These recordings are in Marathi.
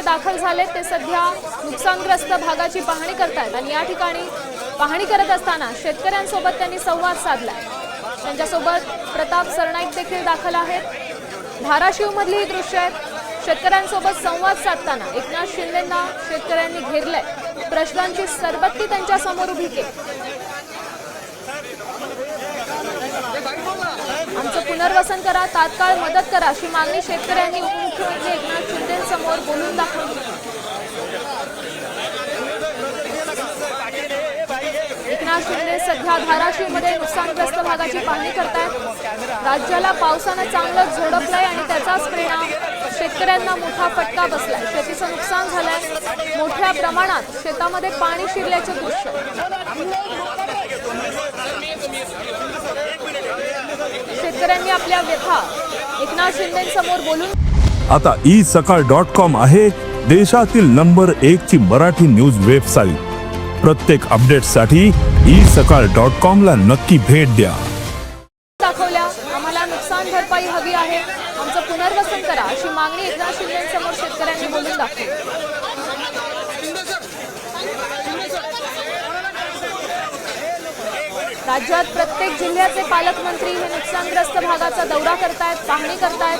दाखल झाले ते सध्या नुकसानग्रस्त भागाची पाहणी करतात आणि या ठिकाणी पाहणी करत असताना शेतकऱ्यांसोबत त्यांनी संवाद साधला। त्यांच्यासोबत प्रताप सरनाईक देखील दाखल आहेत। धाराशिव मधली ही दृश्य आहेत। शेतकऱ्यांसोबत संवाद साधताना एकनाथ शिंदेंना शेतकऱ्यांनी घेरले, प्रश्नांची सरबत्ती त्यांच्या समोर उभी केली। आमचं पुनर्वसन करा, तात्काळ मदत करा अशी मागणी शेतकऱ्यांनी उपमुख्यमंत्री एकनाथ शिंदेंसमोर बोलून दाखवली। एकनाथ शिंदे सध्या धाराशिवमध्ये नुकसानग्रस्त भागाची पाहणी करतायत। राज्याला पावसानं चांगलं झोडपलंय आणि त्याचाच परिणाम शेतकऱ्यांना मोठा फटका बसलाय। शेतीचं नुकसान झालंय, मोठ्या प्रमाणात शेतामध्ये पाणी शिरल्याचं दृश्य। शेतकऱ्यांनी आपल्या व्यथा एकनाथ शिंदेंसमोर बोलून आता isakal.com आहे देशातील नंबर 1 ची मराठी न्यूज वेबसाईट। प्रत्येक अपडेटसाठी isakal.com ला नक्की भेट द्या। दाखवल्या, आम्हाला नुकसान भरपाई हवी आहे, आमचं पुनर्वसन करा अशी मागणी एकनाथ शिंदेंसमोर शेतकऱ्यांनी बोलून दाखवली। राज्यात प्रत्येक जिल्ह्याचे पालकमंत्री हे नुकसानग्रस्त भागाचा दौरा करतायत, पाहणी करतायत।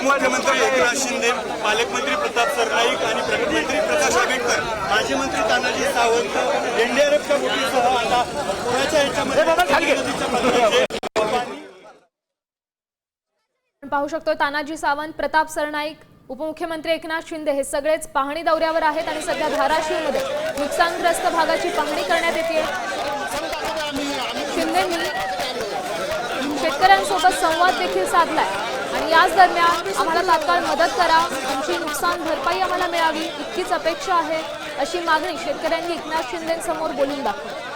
मुख्यमंत्री एकनाथ शिंदे, पालकमंत्री प्रताप सरनाईक आणि प्रगतमंत्री प्रकाश आंबेडकर, माजी मंत्री तानाजी सावंत, एनडीआरएफच्या बोटीसह आता पुराच्या ह्याच्यामध्ये पाहू शकतो तानाजी सावंत, प्रताप सरनाईक, उपमुख्यमंत्री एकनाथ शिंदे हे सगळेच पाहणी दौऱ्यावर आहेत आणि सध्या धाराशिवमध्ये नुकसानग्रस्त भागाची पाहणी करण्यात येते। शिंदेंनी शेतकऱ्यांसोबत संवाद देखील साधलाय आणि याच दरम्यान आम्हाला तात्काळ मदत करा, आमची नुकसान भरपाई आम्हाला मिळावी इतकीच अपेक्षा आहे अशी मागणी शेतकऱ्यांनी एकनाथ शिंदेंसमोर बोलून दाखवली।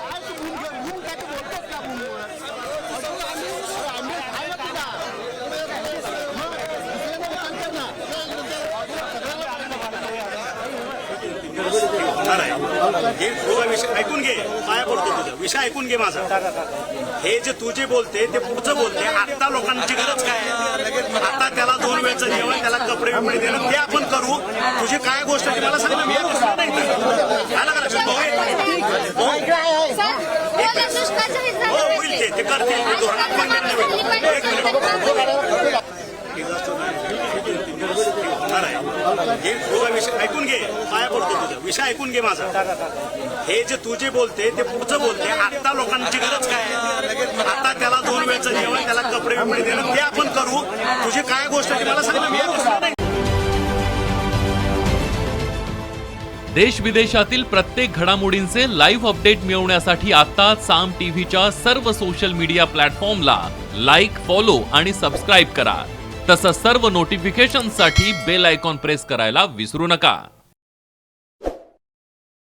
विषय ऐकून घे, पाया पडतो तुझा विषय ऐकून घे माझा। हे जे तू जे बोलते ते पुढचं बोलते, आता लोकांची गरज काय? आता त्याला 2 वेळचं जेवण, त्याला कपडे बिपडे देणं ते आपण करू। तुझी काय गोष्ट आहे मला सांगितलं, मी होईल ते करतील विषय ऐकून घे, पाया पडतो तुझा विषय ऐकून घे माझा। हे जे तू जे बोलते ते पुढचं बोलते, आता लोकांची गरज काय? आता त्याला 2 वेळचं जेवण, त्याला कपडे बिपडे देणं ते आपण करू। तुझी काय गोष्ट आहे मला सांगितलं, मी देश विदेशातील प्रत्येक घडामोडींचे लाईव्ह अपडेट मिळवण्यासाठी आता साम टीव्हीच्या सर्व सोशल मीडिया प्लॅटफॉर्मला लाईक, फॉलो आणि सबस्क्राईब करा। तसंच सर्व नोटिफिकेशनसाठी बेल आयकॉन प्रेस करायला विसरू नका।